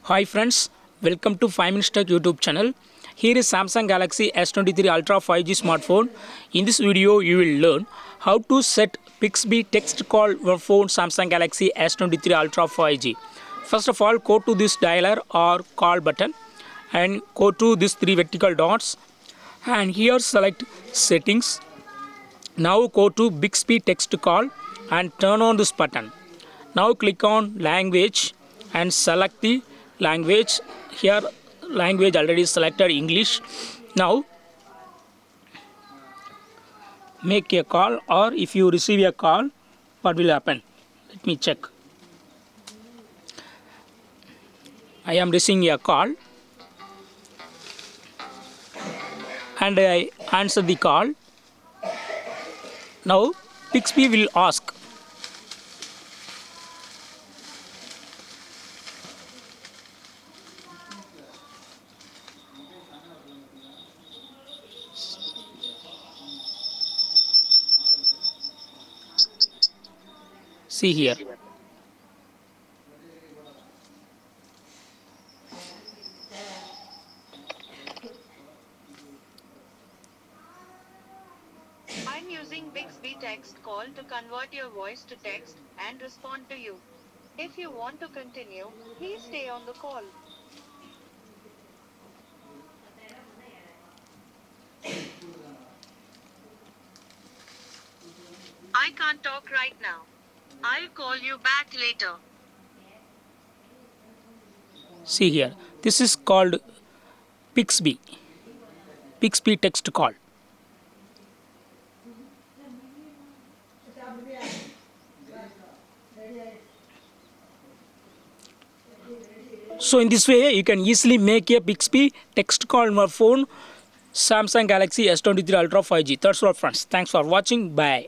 Hi friends, welcome to 5 Minutes Tech YouTube channel. Here is Samsung Galaxy S23 Ultra 5G smartphone. In this video, you will learn how to set Bixby text call your phone Samsung Galaxy S23 Ultra 5G. First of all, go to this dialer or call button and go to these three vertical dots and here select settings. Now go to Bixby text call and turn on this button. Now click on language and select the language. Here language already selected English. Now make a call, or if you receive a call, what will happen? Let me check. I am receiving a call and I answer the call. Now Bixby will ask, see here. I'm using Bixby text call to convert your voice to text and respond to you. If you want to continue, please stay on the call. I can't talk right now. I'll call you back later. See here. This is called Bixby text call. So in this way, you can easily make a Bixby text call on your phone Samsung Galaxy S23 Ultra 5G. That's all friends. Thanks for watching. Bye.